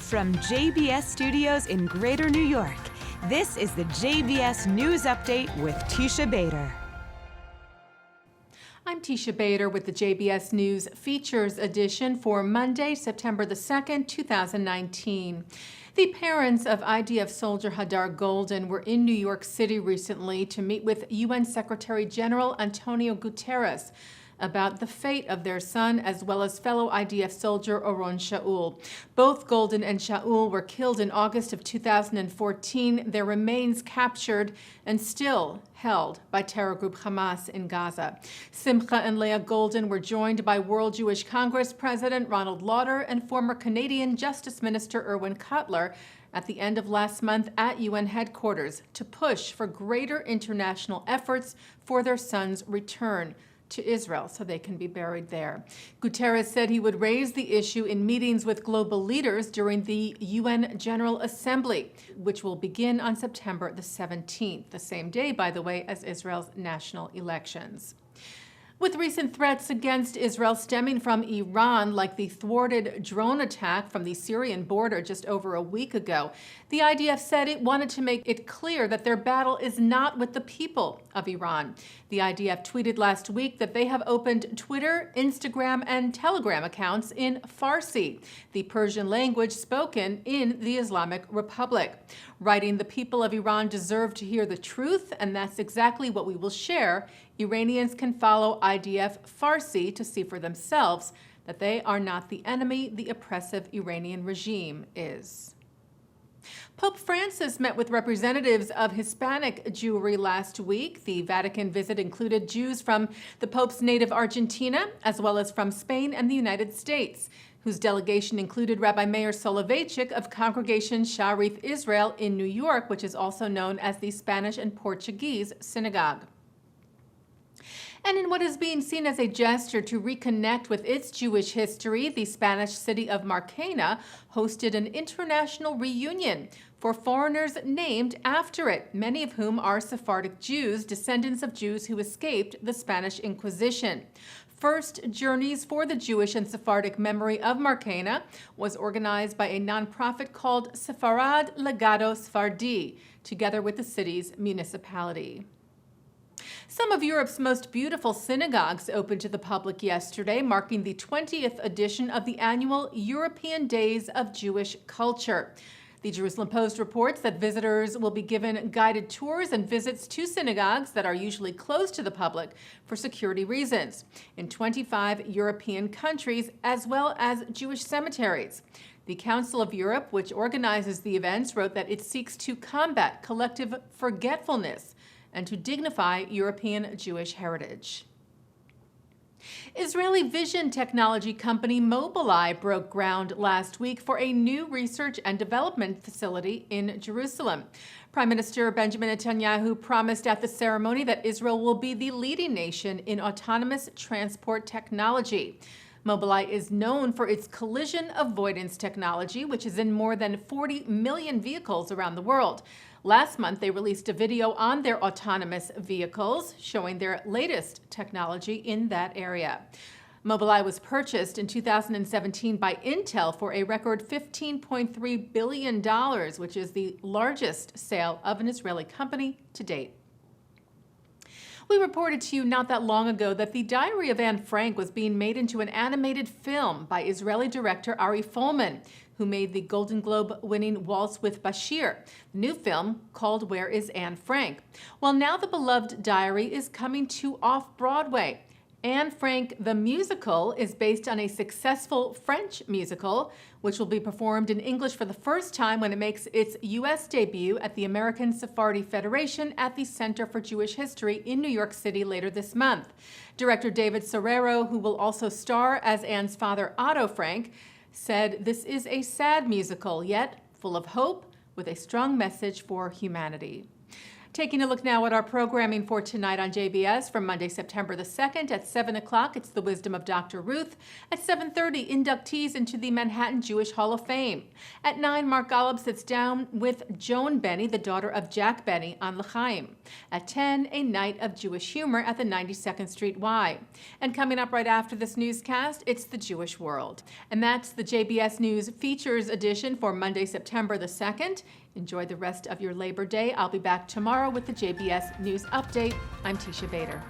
From JBS Studios in Greater New York, this is the JBS News Update with Teisha Bader. I'm Teisha Bader with the JBS News Features Edition for Monday, September the 2nd, 2019. The parents of IDF soldier Hadar Goldin were in New York City recently to meet with UN Secretary General Antonio Guterres about the fate of their son, as well as fellow IDF soldier Oron Shaul. Both Goldin and Shaul were killed in August of 2014, their remains captured and still held by terror group Hamas in Gaza. Simcha and Leah Goldin were joined by World Jewish Congress President Ronald Lauder and former Canadian Justice Minister Irwin Cotler at the end of last month at UN headquarters to push for greater international efforts for their son's return to Israel so they can be buried there. Guterres said he would raise the issue in meetings with global leaders during the UN General Assembly, which will begin on September the 17th, the same day, by the way, as Israel's national elections. With recent threats against Israel stemming from Iran, like the thwarted drone attack from the Syrian border just over a week ago, the IDF said it wanted to make it clear that their battle is not with the people of Iran. The IDF tweeted last week that they have opened Twitter, Instagram, and Telegram accounts in Farsi, the Persian language spoken in the Islamic Republic, writing, "The people of Iran deserve to hear the truth, and that's exactly what we will share. Iranians can follow IDF Farsi to see for themselves that they are not the enemy the oppressive Iranian regime is." Pope Francis met with representatives of Hispanic Jewry last week. The Vatican visit included Jews from the Pope's native Argentina, as well as from Spain and the United States, whose delegation included Rabbi Meir Soloveitchik of Congregation Sharif Israel in New York, which is also known as the Spanish and Portuguese Synagogue. And in what is being seen as a gesture to reconnect with its Jewish history, the Spanish city of Marcena hosted an international reunion for foreigners named after it, many of whom are Sephardic Jews, descendants of Jews who escaped the Spanish Inquisition. First Journeys for the Jewish and Sephardic Memory of Marcena was organized by a nonprofit called Sefarad Legado Sfardi, together with the city's municipality. Some of Europe's most beautiful synagogues opened to the public yesterday, marking the 20th edition of the annual European Days of Jewish Culture. The Jerusalem Post reports that visitors will be given guided tours and visits to synagogues that are usually closed to the public for security reasons in 25 European countries, as well as Jewish cemeteries. The Council of Europe, which organizes the events, wrote that it seeks to combat collective forgetfulness and to dignify European Jewish heritage. Israeli vision technology company Mobileye broke ground last week for a new research and development facility in Jerusalem. Prime Minister Benjamin Netanyahu promised at the ceremony that Israel will be the leading nation in autonomous transport technology. Mobileye is known for its collision avoidance technology, which is in more than 40 million vehicles around the world. Last month, they released a video on their autonomous vehicles, showing their latest technology in that area. Mobileye was purchased in 2017 by Intel for a record $15.3 billion, which is the largest sale of an Israeli company to date. We reported to you not that long ago that the Diary of Anne Frank was being made into an animated film by Israeli director Ari Folman, who made the Golden Globe-winning Waltz with Bashir, the new film called Where is Anne Frank? Well, now the beloved diary is coming to off-Broadway. Anne Frank the Musical is based on a successful French musical, which will be performed in English for the first time when it makes its U.S. debut at the American Sephardi Federation at the Center for Jewish History in New York City later this month. Director David Serrero, who will also star as Anne's father, Otto Frank, said this is a sad musical, yet full of hope, with a strong message for humanity. Taking a look now at our programming for tonight on JBS from Monday, September the 2nd at 7 o'clock, it's The Wisdom of Dr. Ruth. At 7:30, inductees into the Manhattan Jewish Hall of Fame. At 9, Mark Golub sits down with Joan Benny, the daughter of Jack Benny, on L'chaim. At 10, a night of Jewish humor at the 92nd Street Y. And coming up right after this newscast, it's The Jewish World. And that's the JBS News Features edition for Monday, September the 2nd. Enjoy the rest of your Labor Day. I'll be back tomorrow with the JBS News Update. I'm Teisha Bader.